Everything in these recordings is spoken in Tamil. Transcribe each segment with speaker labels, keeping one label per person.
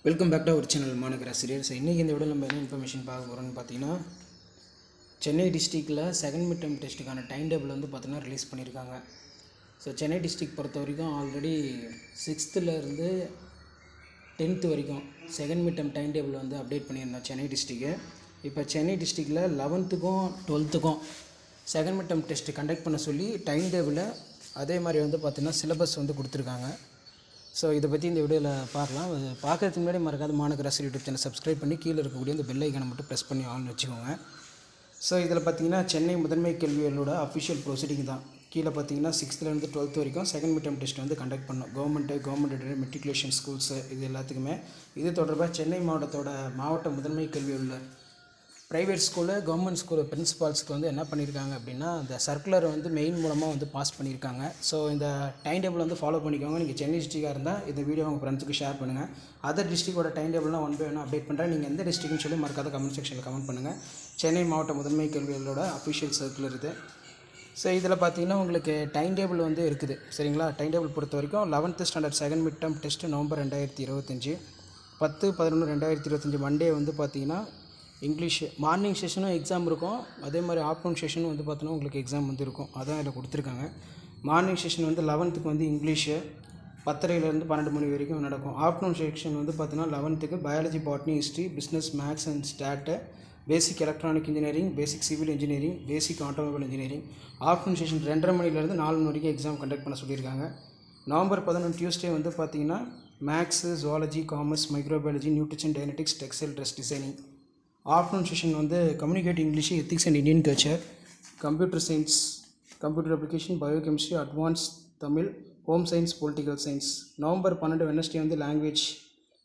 Speaker 1: Welcome back to our channel மாநகர ஆசிரியர். ஸோ இன்றைக்கி இந்த விட நம்ம என்ன இன்ஃபர்மேஷன் பார்க்க போகிறோம்னு பார்த்தீங்கன்னா, சென்னை டிஸ்ட்ரிக்டில் செகண்ட் மிட் டேர்ம் டெஸ்ட்டுக்கான டைம் டேபிள் வந்து பார்த்தீங்கன்னா ரிலீஸ் பண்ணியிருக்காங்க. ஸோ சென்னை டிஸ்ட்ரிக்ட் பொறுத்த வரைக்கும் ஆல்ரெடி 6th to 10th வரைக்கும் second mid term time table வந்து அப்டேட் பண்ணியிருந்தோம் சென்னை டிஸ்ட்ரிக்கு. இப்போ சென்னை டிஸ்ட்ரிக்டில் 11th-க்கும் 12th-க்கும் second mid term test conduct பண்ண சொல்லி டைம் டேபிளில் அதே மாதிரி வந்து பார்த்திங்கன்னா சிலபஸ் வந்து கொடுத்துருக்காங்க. ஸோ இதை பற்றி இந்த வீடியோவில் பார்க்கலாம். பார்க்குறதுக்கு முன்னாடி மறக்காத மாநகர ஆசிரியர் யூடியூப் சேனல் சப்ஸ்கிரைப் பண்ணி கீழே இருக்கக்கூடிய இந்த பெல் ஐக்கானை மட்டும் ப்ரெஸ் பண்ணி ஆன் வச்சுக்கோங்க. ஸோ இதில் பார்த்தீங்கன்னா சென்னை முதன்மை கல்வியோட அஃபிஷியல் ப்ரொசீடிங் தான். கீழே பார்த்தீங்கன்னா 6th-லேருந்து 12th வரைக்கும் செகண்ட் மிட் டேர்ம் டெஸ்ட் வந்து கண்டக்ட் பண்ணோம். கவர்மெண்ட் மெட்ரிகுலேஷன் ஸ்கூல்ஸு இது எல்லாத்துக்குமே. இது தொடர்பாக சென்னை மாவட்ட முதன்மை கல்வியுள்ள ப்ரைவேட் ஸ்கூலு, கவர்மெண்ட் ஸ்கூலு பிரின்சிபால்ஸ்க்கு வந்து என்ன பண்ணியிருக்காங்க அப்படின்னா, அந்த சர்க்குலரை வந்து மெயின் மூலமாக வந்து பாஸ் பண்ணியிருக்காங்க. ஸோ இந்த டைம் டேபிள் வந்து ஃபாலோ பண்ணிக்கோங்க. நீங்கள் சென்னை டிஸ்ட்ரிக்டாக இருந்தால் இந்த வீடியோ உங்கள் ஃப்ரெண்ட்ஸுக்கு ஷேர் பண்ணுங்கள். அதர் டிஸ்ட்ரிக்டோட டைம் டேபிள்லாம் ஒன் பை ஒன் அப்டேட் பண்ணுறேன். நீங்கள் எந்த டிஸ்ட்ரிக்ட்னு சொல்லி மறக்காத கமெண்ட் செக்ஷனில் கமெண்ட் பண்ணுங்கள். சென்னை மாவட்ட முதன்மை கல்விகளோட அஃபிஷியல் சர்க்குலர் இது. ஸோ இதில் பார்த்தீங்கன்னா உங்களுக்கு டைம் டேபிள் வந்து இருக்குது, சரிங்களா? டைம் டேபிள் பொறுத்த வரைக்கும் 11th standard second mid term test November 2025, 10/11/2025 Monday வந்து பார்த்தீங்கன்னா இங்கிலீஷ் மார்னிங் செஷனும் எக்ஸாம் இருக்கும். அதே மாதிரி ஆஃப்டர்நூன் செஷனும் வந்து பார்த்தோன்னா உங்களுக்கு எக்ஸாம் வந்து இருக்கும். அதான் இதில் கொடுத்துருக்காங்க. மார்னிங் செஷன் வந்து 11th வந்து இங்கிலீஷு 10:30 to 12 மணி வரைக்கும் நடக்கும். ஆஃப்டர்நூன் செக்ஷன் வந்து பார்த்தீங்கன்னா 11th biology, botany, history, business, maths and stat, basic electronic engineering, basic civil engineering, basic automobile engineering. Afternoon session 2:30 மணிலேருந்து 4 மணி வரைக்கும் எக்ஸாம் கண்டக்ட் பண்ண சொல்லியிருக்காங்க. நவம்பர் 11 டியூஸ்டே வந்து பார்த்தீங்கன்னா maths, zoology, commerce, microbiology, nutrition, dietetics, textile, dress designing. Afternoon session வந்து communicative English, ethics and Indian culture, computer science, computer application, biochemistry, advance Tamil, home science, political science. November 12 Wednesday வந்து language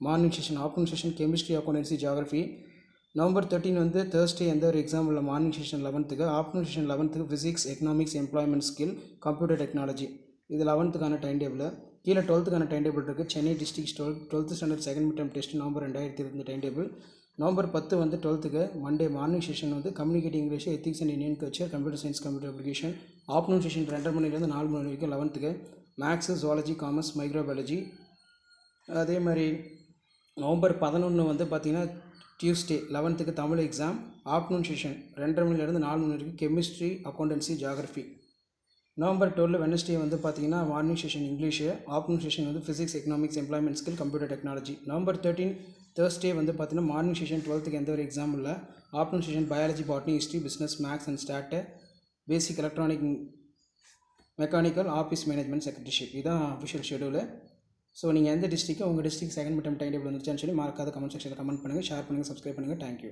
Speaker 1: morning session. Afternoon session chemistry, accountancy, geography. November 13 வந்து தேர்ஸ்டே எந்த ஒரு எக்ஸாம் இல்லை. Morning session 11th, afternoon session 11th physics, economics, employment skill, computer technology. இது 11th டைம் டேபிள். கீழே 12th டைம் டேபிள் இருக்குது. Chennai district 12th standard second mid term test November 2025 time table. November 10 வந்து 12th மண்டே மார்னிங் செஷன் வந்து communicating English, ethics and Indian culture, computer science, computer application. Afternoon session 2:30 மணிலேருந்து 4 மணி வரைக்கும் 11th maths, zoology, commerce, microbiology. அதே மாதிரி நவம்பர் 11 வந்து பார்த்திங்கன்னா Tuesday 11th Tamil exam. Afternoon session 2:30 மணிலேருந்து 4 மணி வரைக்கும் chemistry, accountancy, geography. November 12 Wednesday வந்து பார்த்தீங்கன்னா morning session English, afternoon session வந்து physics, economics, employment skill, computer technology. November 13 Thursday வந்து பார்த்தீங்கன்னா மார்னிங் செஷன் 12th எந்த ஒரு எக்ஸாம் இல்லை. Afternoon session biology, botany, history, business, maths and stat, basic electronic, mechanical, office management, secretaryship. இதுதான் அஃபிஷியல் ஷெடியூலு. ஸோ நீங்கள் எந்த டிஸ்ட்ரிக்ட் உங்கள் district second mid term time table வந்துருச்சான்னு சொல்லி மறக்காத கமெண்ட் செக்ஷனில் கமெண்ட் பண்ணுங்கள், ஷேர் பண்ணுங்கள், சப்ஸ்கிரைப் பண்ணுங்கள். தேங்க்யூ.